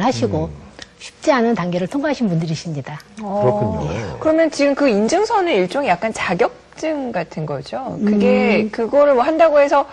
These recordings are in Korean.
하시고 쉽지 않은 단계를 통과하신 분들이십니다. 그렇군요. 그러면 지금 그 인증서는 일종의 약간 자격증 같은 거죠? 그게, 그거를 뭐 한다고 해서,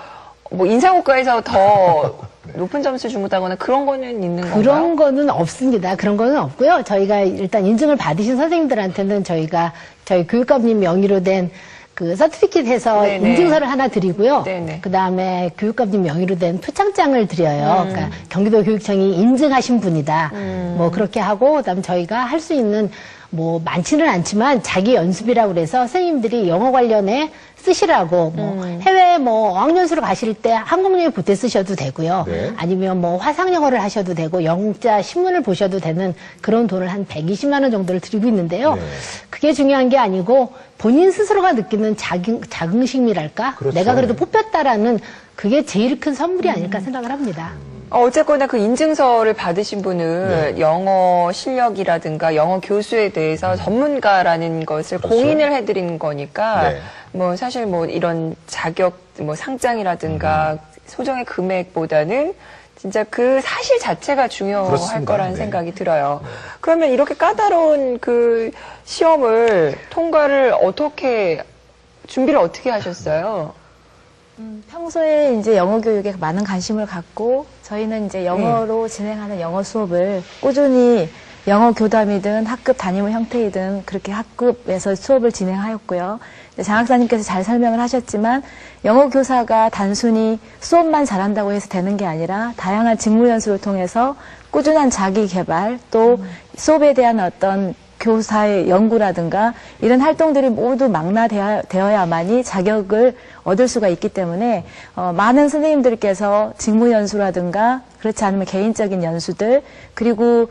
뭐 인사고과에서 더 높은 점수 주문다거나 그런 거는 있는 건가요? 그런 거는 없습니다. 그런 거는 없고요. 저희가 일단 인증을 받으신 선생님들한테는 저희가 저희 교육감님 명의로 된 그 서티피킷 해서 네네. 인증서를 하나 드리고요. 네네. 그다음에 교육감님 명의로 된 표창장을 드려요. 그러니까 경기도 교육청이 인증하신 분이다. 뭐 그렇게 하고 그다음에 저희가 할 수 있는 뭐 많지는 않지만 자기 연습이라고 그래서 선생님들이 영어 관련해 쓰시라고 뭐 해외 뭐 어학연수를 가실 때 한국영어 보태 쓰셔도 되고요. 네. 아니면 뭐 화상영어를 하셔도 되고 영자 신문을 보셔도 되는 그런 돈을 한 120만 원 정도를 드리고 있는데요. 네. 그게 중요한 게 아니고 본인 스스로가 느끼는 자긍심이랄까? 그렇죠. 내가 그래도 뽑혔다라는 그게 제일 큰 선물이 아닐까 생각을 합니다. 어쨌거나 그 인증서를 받으신 분은 네. 영어 실력이라든가 영어 교수에 대해서 전문가라는 것을 그렇죠. 공인을 해드린 거니까 네. 뭐 사실 뭐 이런 자격 뭐 상장이라든가 소정의 금액보다는 진짜 그 사실 자체가 중요할 그렇습니다. 거라는 네. 생각이 들어요. 그러면 이렇게 까다로운 그 시험을 통과를 준비를 어떻게 하셨어요? 평소에 이제 영어 교육에 많은 관심을 갖고 저희는 이제 영어로 진행하는 영어 수업을 꾸준히 영어 교담이든 학급 담임 형태이든 그렇게 학급에서 수업을 진행하였고요. 장 학사님께서 잘 설명을 하셨지만 영어 교사가 단순히 수업만 잘한다고 해서 되는 게 아니라 다양한 직무 연수를 통해서 꾸준한 자기 개발 또 수업에 대한 어떤 교사의 연구라든가 이런 활동들이 모두 망라되어야만이 자격을 얻을 수가 있기 때문에 많은 선생님들께서 직무 연수라든가 그렇지 않으면 개인적인 연수들 그리고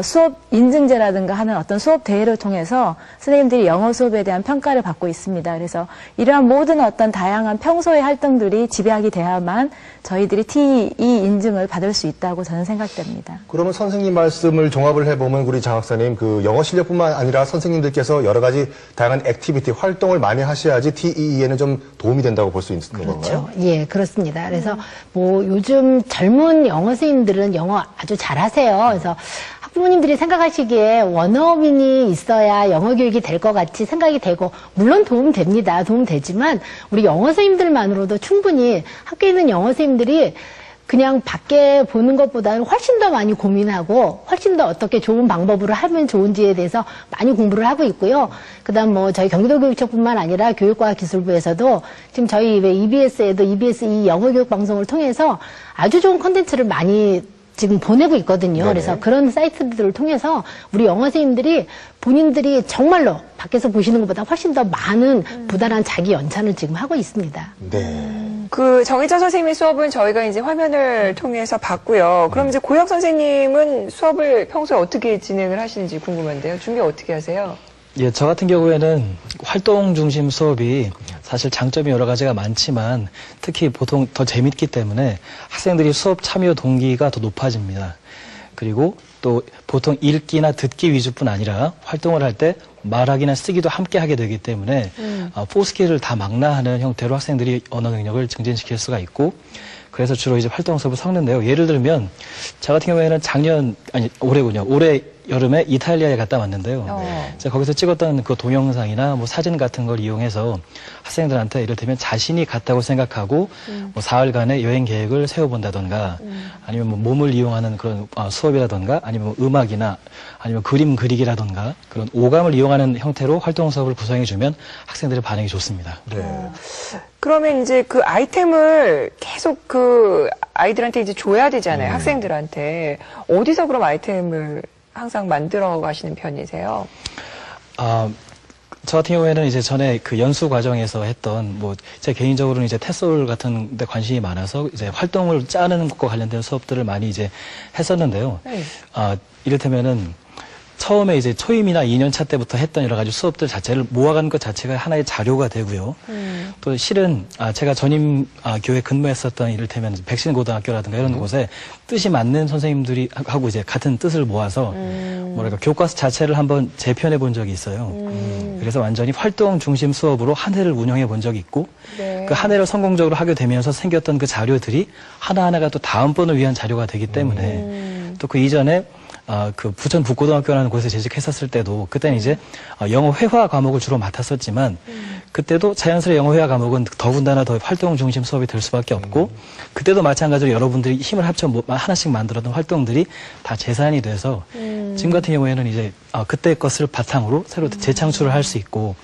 수업 인증제라든가 하는 어떤 수업 대회를 통해서 선생님들이 영어 수업에 대한 평가를 받고 있습니다. 그래서 이러한 모든 어떤 다양한 평소의 활동들이 집약이 돼야만 저희들이 TE 인증을 받을 수 있다고 저는 생각됩니다. 그러면 선생님 말씀을 종합을 해보면 우리 장 학사님 그 영어 실력뿐만 아니라 선생님들께서 여러 가지 다양한 액티비티 활동을 많이 하셔야지 TEE에는 좀 도움이 된다고 볼 수 있는 건가요? 그렇죠. 예, 그렇습니다. 그래서 뭐 요즘 젊은 영어 선생님들은 영어 아주 잘하세요. 그래서 학부모님들이 생각하시기에 원어민이 있어야 영어 교육이 될 것 같이 생각이 되고 물론 도움됩니다. 도움되지만 우리 영어 선생님들만으로도 충분히 학교에 있는 영어 선생님들이 그냥 밖에 보는 것보다는 훨씬 더 많이 고민하고 훨씬 더 어떻게 좋은 방법으로 하면 좋은지에 대해서 많이 공부를 하고 있고요. 그다음 뭐 저희 경기도교육청뿐만 아니라 교육과학기술부에서도 지금 저희 EBS에도 EBS 이 영어교육 방송을 통해서 아주 좋은 콘텐츠를 많이 지금 보내고 있거든요. 네네. 그래서 그런 사이트들을 통해서 우리 영어 선생님들이 본인들이 정말로 밖에서 보시는 것보다 훨씬 더 많은 부단한 자기 연찬을 지금 하고 있습니다. 네. 그 정희자 선생님의 수업은 저희가 이제 화면을 통해서 봤고요. 그럼 이제 고혁 선생님은 수업을 평소에 어떻게 진행을 하시는지 궁금한데요. 준비 어떻게 하세요? 예, 저 같은 경우에는 활동 중심 수업이 사실 장점이 여러 가지가 많지만 특히 보통 더 재밌기 때문에 학생들이 수업 참여 동기가 더 높아집니다. 그리고 또 보통 읽기나 듣기 위주뿐 아니라 활동을 할 때 말하기나 쓰기도 함께 하게 되기 때문에 4스킬을 다 망라하는 형태로 학생들이 언어 능력을 증진시킬 수가 있고 그래서 주로 이제 활동 수업을 섞는데요. 예를 들면 저 같은 경우에는 올해 여름에 이탈리아에 갔다 왔는데요. 제가 거기서 찍었던 그 동영상이나 뭐 사진 같은 걸 이용해서 학생들한테 이를테면 자신이 갔다고 생각하고 뭐 사흘간의 여행 계획을 세워본다던가 아니면 뭐 몸을 이용하는 그런 수업이라던가 아니면 뭐 음악이나 아니면 그림 그리기라던가 그런 오감을 이용하는 형태로 활동 수업을 구성해주면 학생들의 반응이 좋습니다. 네. 그러면 이제 그 아이템을 계속 그 아이들한테 이제 줘야 되잖아요. 학생들한테. 어디서 그럼 아이템을 항상 만들어 가시는 편이세요? 저 같은 경우에는 이제 전에 그 연수 과정에서 했던 제 개인적으로는 이제 테솔 같은 데 관심이 많아서 이제 활동을 짜는 것과 관련된 수업들을 많이 이제 했었는데요. 네. 이를테면은 처음에 이제 초임이나 2년차 때부터 했던 여러 가지 수업들 자체를 모아간 것 자체가 하나의 자료가 되고요. 또 실은 제가 전임 교회 근무했었던 이를테면 백신 고등학교라든가 이런 곳에 뜻이 맞는 선생님들이 하고 이제 같은 뜻을 모아서 교과서 자체를 한번 재편해 본 적이 있어요. 그래서 완전히 활동 중심 수업으로 한 해를 운영해 본 적이 있고 네. 그 한 해를 성공적으로 하게 되면서 생겼던 그 자료들이 하나하나가 또 다음번을 위한 자료가 되기 때문에 또 그 이전에 그 부천 북고등학교라는 곳에 재직했었을 때도 그때는 이제 영어 회화 과목을 주로 맡았었지만 그때도 자연스레 영어 회화 과목은 더군다나 더 활동 중심 수업이 될 수밖에 없고 그때도 마찬가지로 여러분들이 힘을 합쳐 하나씩 만들었던 활동들이 다 재산이 돼서 지금 같은 경우에는 이제 그때 것을 바탕으로 새로 재창출을 할 수 있고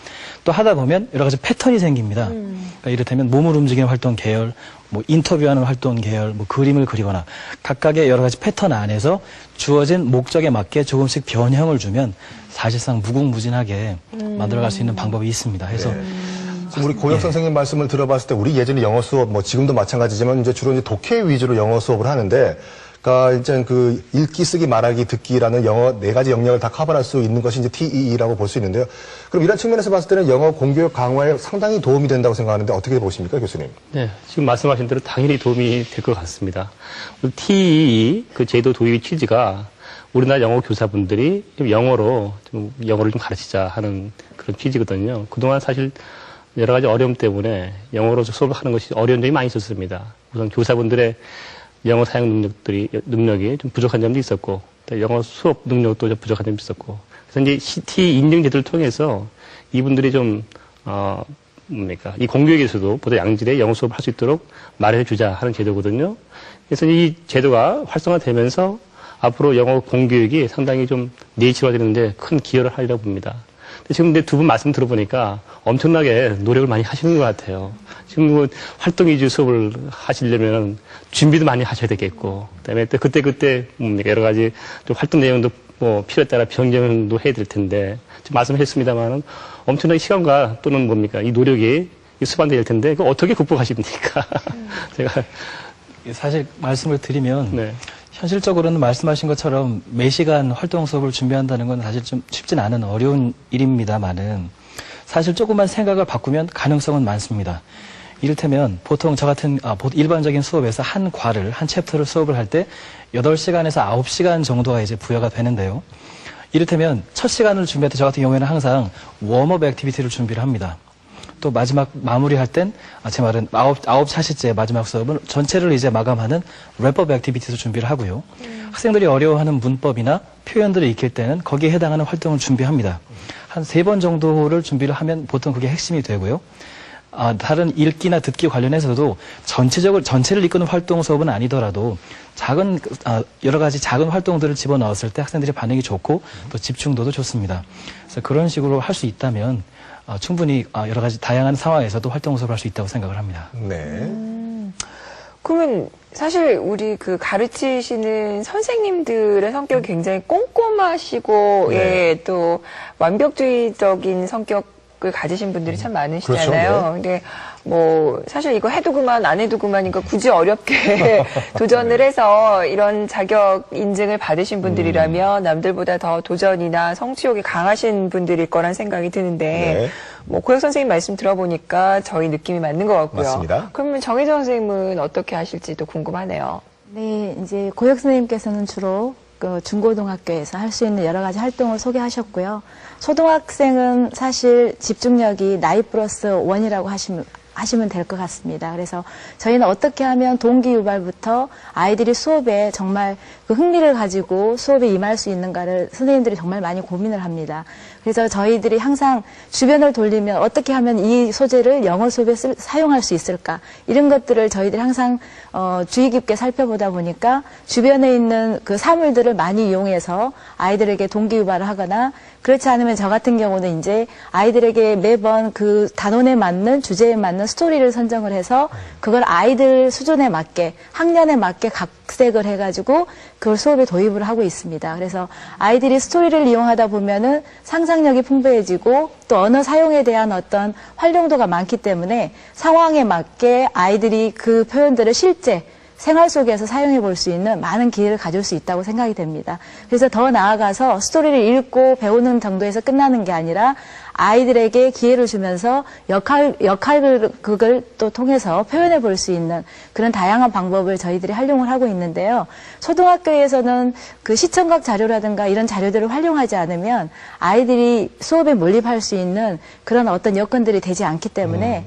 또 하다 보면 여러 가지 패턴이 생깁니다. 그러니까 이를테면 몸을 움직이는 활동 계열, 뭐 인터뷰하는 활동 계열, 뭐 그림을 그리거나 각각의 여러 가지 패턴 안에서 주어진 목적에 맞게 조금씩 변형을 주면 사실상 무궁무진하게 만들어갈 수 있는 방법이 있습니다. 그래서 우리 고혁 선생님 말씀을 들어봤을 때 우리 예전에 영어 수업, 뭐 지금도 마찬가지지만 이제 주로 이제 독해 위주로 영어 수업을 하는데, 그러니까 이제 그 읽기, 쓰기, 말하기, 듣기라는 영어 4가지 영역을 다 커버할 수 있는 것이 이제 TEE라고 볼 수 있는데요. 그럼 이런 측면에서 봤을 때는 영어 공교육 강화에 상당히 도움이 된다고 생각하는데 어떻게 보십니까, 교수님? 네, 지금 말씀하신 대로 당연히 도움이 될 것 같습니다. TEE 그 제도 도입의 취지가 우리나라 영어 교사분들이 영어를 좀 가르치자 하는 그런 취지거든요. 그동안 사실 여러 가지 어려움 때문에 영어로 수업을 하는 것이 어려운 점이 많이 있었습니다. 우선 교사분들의 영어 사용 능력이 좀 부족한 점도 있었고, 또 영어 수업 능력도 좀 부족한 점도 있었고, 그래서 이제 TEE 인증 제도를 통해서 이분들이 좀, 이 공교육에서도 보다 양질의 영어 수업을 할 수 있도록 마련해 주자 하는 제도거든요. 그래서 이 제도가 활성화되면서 앞으로 영어 공교육이 상당히 좀 내치화되는데 큰 기여를 하리라고 봅니다. 지금 근데 두 분 말씀 들어보니까 엄청나게 노력을 많이 하시는 것 같아요. 지금 뭐 활동 위주 수업을 하시려면 준비도 많이 하셔야 되겠고, 그다음에 또 그때 여러 가지 좀 활동 내용도 뭐 필요에 따라 변경도 해야 될 텐데, 지금 말씀하셨습니다만은 엄청나게 시간과 또는 이 노력이 수반될 텐데, 그거 어떻게 극복하십니까? 제가. 사실 말씀을 드리면, 네. 현실적으로는 말씀하신 것처럼 매시간 활동 수업을 준비한다는 건 사실 좀 쉽진 않은 어려운 일입니다만은 사실 조금만 생각을 바꾸면 가능성은 많습니다. 이를테면 보통 저 같은 일반적인 수업에서 한 챕터를 수업을 할 때 8시간에서 9시간 정도가 이제 부여가 되는데요. 이를테면 첫 시간을 준비할 때 저 같은 경우에는 항상 웜업 액티비티를 준비를 합니다. 또 마지막 마무리할 땐, 제 말은 9차시째 마지막 수업은 전체를 이제 마감하는 랩업 액티비티도 준비를 하고요. 학생들이 어려워하는 문법이나 표현들을 익힐 때는 거기에 해당하는 활동을 준비합니다. 한 3번 정도를 준비를 하면 보통 그게 핵심이 되고요. 다른 읽기나 듣기 관련해서도 전체를 이끄는 활동 수업은 아니더라도 여러 가지 작은 활동들을 집어넣었을 때 학생들의 반응이 좋고 또 집중도도 좋습니다. 그래서 그런 식으로 할 수 있다면 충분히 여러 가지 다양한 상황에서도 활동 수업을 할 수 있다고 생각을 합니다. 네. 그러면 사실 우리 그 가르치시는 선생님들의 성격이 굉장히 꼼꼼하시고, 네. 또 완벽주의적인 성격을 가지신 분들이 참 많으시잖아요. 그렇죠, 네. 근데 뭐 사실 이거 해도 그만 안 해도 그만이니까 굳이 어렵게 도전을 해서 이런 자격 인증을 받으신 분들이라면 남들보다 더 도전이나 성취욕이 강하신 분들일 거란 생각이 드는데, 네. 뭐 고혁 선생님 말씀 들어보니까 저희 느낌이 맞는 것 같고요. 맞습니다. 그러면 정혜정 선생님은 어떻게 하실지도 궁금하네요. 네, 이제 고혁 선생님께서는 주로 그 중고등학교에서 할 수 있는 여러 가지 활동을 소개하셨고요. 초등학생은 사실 집중력이 나이 플러스 1이라고 하시면 될 것 같습니다. 그래서 저희는 어떻게 하면 동기 유발부터 아이들이 수업에 정말 그 흥미를 가지고 수업에 임할 수 있는가를 선생님들이 정말 많이 고민을 합니다. 그래서 저희들이 항상 주변을 돌리면 어떻게 하면 이 소재를 영어 수업에 사용할 수 있을까, 이런 것들을 저희들이 항상 주의 깊게 살펴보다 보니까 주변에 있는 그 사물들을 많이 이용해서 아이들에게 동기 유발을 하거나, 그렇지 않으면 저 같은 경우는 이제 아이들에게 매번 그 단원에 맞는, 주제에 맞는 스토리를 선정을 해서 그걸 아이들 수준에 맞게, 학년에 맞게 각색을 해가지고 그걸 수업에 도입을 하고 있습니다. 그래서 아이들이 스토리를 이용하다 보면은 상상력이 풍부해지고 또 언어 사용에 대한 어떤 활용도가 많기 때문에 상황에 맞게 아이들이 그 표현들을 실제 생활 속에서 사용해 볼 수 있는 많은 기회를 가질 수 있다고 생각이 됩니다. 그래서 더 나아가서 스토리를 읽고 배우는 정도에서 끝나는 게 아니라 아이들에게 기회를 주면서 역할극을 또 통해서 표현해 볼 수 있는 그런 다양한 방법을 저희들이 활용을 하고 있는데요. 초등학교에서는 그 시청각 자료라든가 이런 자료들을 활용하지 않으면 아이들이 수업에 몰입할 수 있는 그런 어떤 여건들이 되지 않기 때문에